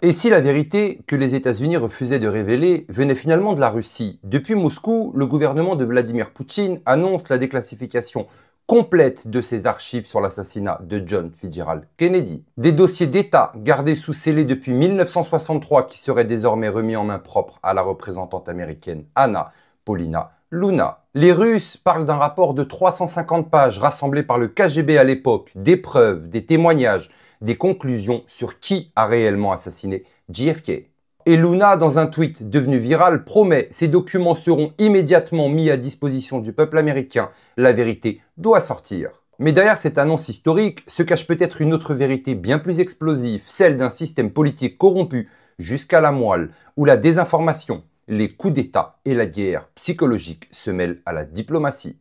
Et si la vérité que les États-Unis refusaient de révéler venait finalement de la Russie? Depuis Moscou, le gouvernement de Vladimir Poutine annonce la déclassification complète de ses archives sur l'assassinat de John Fitzgerald Kennedy. Des dossiers d'État gardés sous scellés depuis 1963 qui seraient désormais remis en main propre à la représentante américaine Anna Paulina Luna. Les Russes parlent d'un rapport de 350 pages rassemblé par le KGB à l'époque, des preuves, des témoignages, des conclusions sur qui a réellement assassiné JFK. Et Luna, dans un tweet devenu viral, promet ces documents seront immédiatement mis à disposition du peuple américain. La vérité doit sortir. Mais derrière cette annonce historique se cache peut-être une autre vérité bien plus explosive, celle d'un système politique corrompu jusqu'à la moelle, où la désinformation, les coups d'État et la guerre psychologique se mêlent à la diplomatie.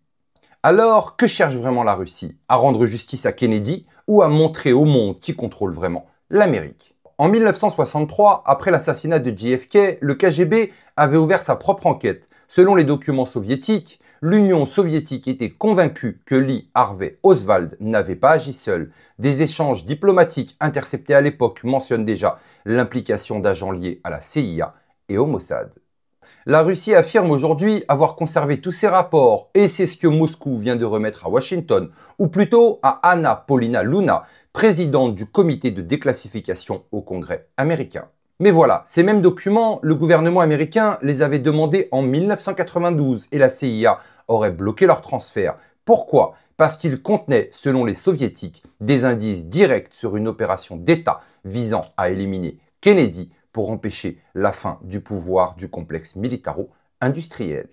Alors, que cherche vraiment la Russie? À rendre justice à Kennedy ou à montrer au monde qui contrôle vraiment l'Amérique? En 1963, après l'assassinat de JFK, le KGB avait ouvert sa propre enquête. Selon les documents soviétiques, l'Union soviétique était convaincue que Lee Harvey Oswald n'avait pas agi seul. Des échanges diplomatiques interceptés à l'époque mentionnent déjà l'implication d'agents liés à la CIA et au Mossad. La Russie affirme aujourd'hui avoir conservé tous ces rapports et c'est ce que Moscou vient de remettre à Washington, ou plutôt à Anna Paulina Luna, présidente du comité de déclassification au Congrès américain. Mais voilà, ces mêmes documents, le gouvernement américain les avait demandés en 1992 et la CIA aurait bloqué leur transfert. Pourquoi? Parce qu'ils contenaient, selon les soviétiques, des indices directs sur une opération d'État visant à éliminer Kennedy pour empêcher la fin du pouvoir du complexe militaro-industriel.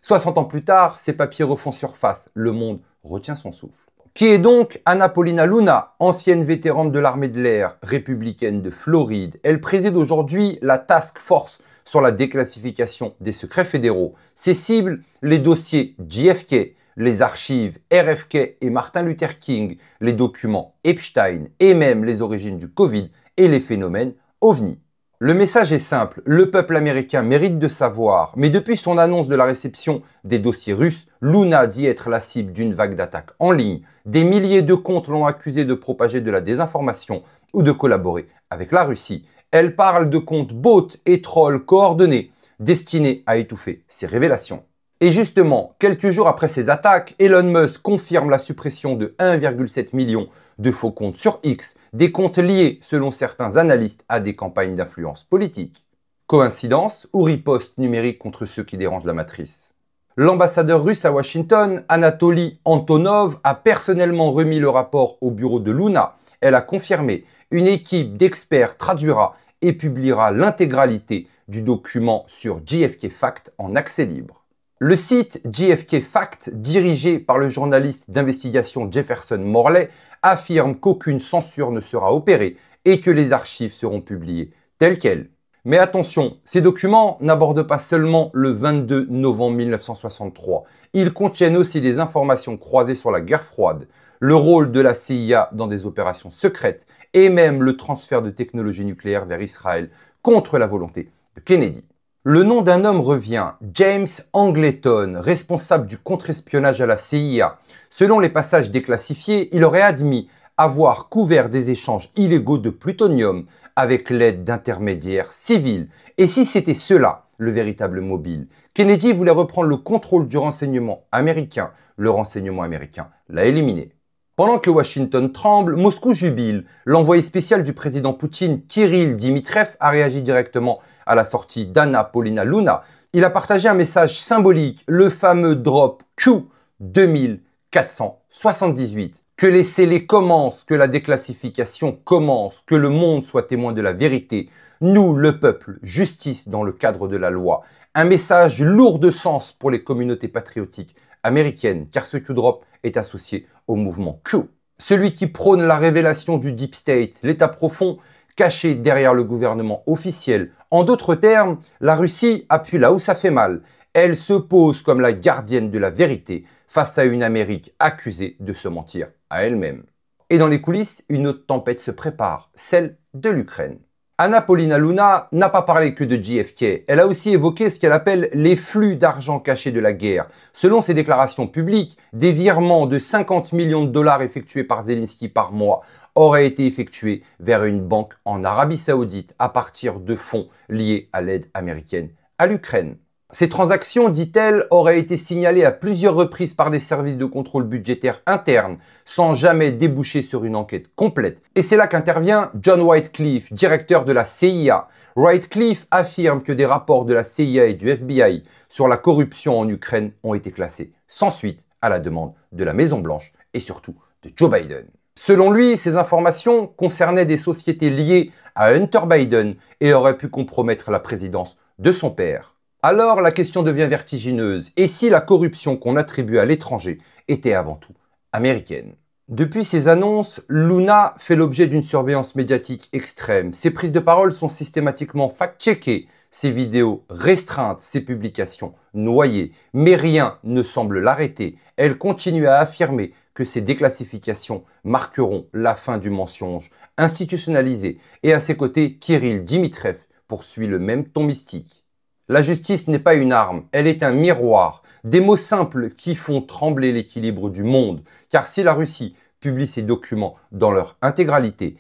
60 ans plus tard, ces papiers refont surface, le monde retient son souffle. Qui est donc Anna Paulina Luna, ancienne vétérane de l'armée de l'air républicaine de Floride? Elle préside aujourd'hui la Task Force sur la déclassification des secrets fédéraux. Ses cibles, les dossiers JFK, les archives RFK et Martin Luther King, les documents Epstein et même les origines du Covid et les phénomènes OVNI. Le message est simple, le peuple américain mérite de savoir, mais depuis son annonce de la réception des dossiers russes, Luna dit être la cible d'une vague d'attaques en ligne. Des milliers de comptes l'ont accusé de propager de la désinformation ou de collaborer avec la Russie. Elle parle de comptes bots et trolls coordonnés, destinés à étouffer ses révélations. Et justement, quelques jours après ces attaques, Elon Musk confirme la suppression de 1,7 million de faux comptes sur X, des comptes liés, selon certains analystes, à des campagnes d'influence politique. Coïncidence ou riposte numérique contre ceux qui dérangent la matrice? L'ambassadeur russe à Washington, Anatoly Antonov, a personnellement remis le rapport au bureau de Luna. Elle a confirmé, une équipe d'experts traduira et publiera l'intégralité du document sur JFK Fact en accès libre. Le site JFK Fact, dirigé par le journaliste d'investigation Jefferson Morley, affirme qu'aucune censure ne sera opérée et que les archives seront publiées telles quelles. Mais attention, ces documents n'abordent pas seulement le 22 novembre 1963. Ils contiennent aussi des informations croisées sur la guerre froide, le rôle de la CIA dans des opérations secrètes et même le transfert de technologies nucléaires vers Israël contre la volonté de Kennedy. Le nom d'un homme revient, James Angleton, responsable du contre-espionnage à la CIA. Selon les passages déclassifiés, il aurait admis avoir couvert des échanges illégaux de plutonium avec l'aide d'intermédiaires civils. Et si c'était cela, le véritable mobile? Kennedy voulait reprendre le contrôle du renseignement américain. Le renseignement américain l'a éliminé. Pendant que Washington tremble, Moscou jubile. L'envoyé spécial du président Poutine, Kirill Dmitriev, a réagi directement à la sortie d'Anna Paulina Luna. Il a partagé un message symbolique, le fameux drop Q 2478. Que les scellés commencent, que la déclassification commence, que le monde soit témoin de la vérité. Nous, le peuple, justice dans le cadre de la loi. Un message lourd de sens pour les communautés patriotiques américaines, car ce Q-drop est associé au mouvement Q. Celui qui prône la révélation du Deep State, l'État profond, caché derrière le gouvernement officiel. En d'autres termes, la Russie appuie là où ça fait mal. Elle se pose comme la gardienne de la vérité face à une Amérique accusée de se mentir à elle-même. Et dans les coulisses, une autre tempête se prépare, celle de l'Ukraine. Anna Paulina Luna n'a pas parlé que de JFK, elle a aussi évoqué ce qu'elle appelle les flux d'argent cachés de la guerre. Selon ses déclarations publiques, des virements de 50 millions de dollars effectués par Zelensky par mois auraient été effectués vers une banque en Arabie Saoudite à partir de fonds liés à l'aide américaine à l'Ukraine. Ces transactions, dit-elle, auraient été signalées à plusieurs reprises par des services de contrôle budgétaire internes, sans jamais déboucher sur une enquête complète. Et c'est là qu'intervient John Whitecliffe, directeur de la CIA. Whitecliffe affirme que des rapports de la CIA et du FBI sur la corruption en Ukraine ont été classés sans suite à la demande de la Maison-Blanche et surtout de Joe Biden. Selon lui, ces informations concernaient des sociétés liées à Hunter Biden et auraient pu compromettre la présidence de son père. Alors la question devient vertigineuse. Et si la corruption qu'on attribue à l'étranger était avant tout américaine? Depuis ces annonces, Luna fait l'objet d'une surveillance médiatique extrême. Ses prises de parole sont systématiquement fact-checkées, ses vidéos restreintes, ses publications noyées. Mais rien ne semble l'arrêter. Elle continue à affirmer que ces déclassifications marqueront la fin du mensonge institutionnalisé. Et à ses côtés, Kirill Dmitriev poursuit le même ton mystique. La justice n'est pas une arme, elle est un miroir, des mots simples qui font trembler l'équilibre du monde. Car si la Russie publie ses documents dans leur intégralité,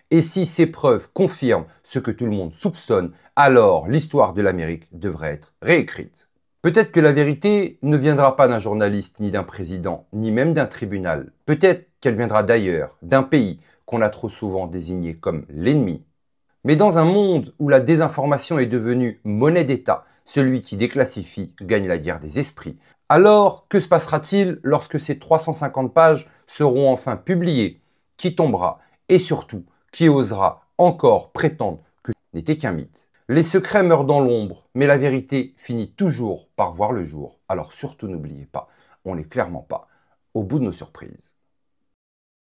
et si ces preuves confirment ce que tout le monde soupçonne, alors l'histoire de l'Amérique devrait être réécrite. Peut-être que la vérité ne viendra pas d'un journaliste, ni d'un président, ni même d'un tribunal. Peut-être qu'elle viendra d'ailleurs, d'un pays qu'on a trop souvent désigné comme l'ennemi. Mais dans un monde où la désinformation est devenue monnaie d'État, celui qui déclassifie gagne la guerre des esprits. Alors, que se passera-t-il lorsque ces 350 pages seront enfin publiées? Qui tombera? Et surtout, qui osera encore prétendre que ce n'était qu'un mythe? Les secrets meurent dans l'ombre, mais la vérité finit toujours par voir le jour. Alors surtout n'oubliez pas, on n'est clairement pas au bout de nos surprises.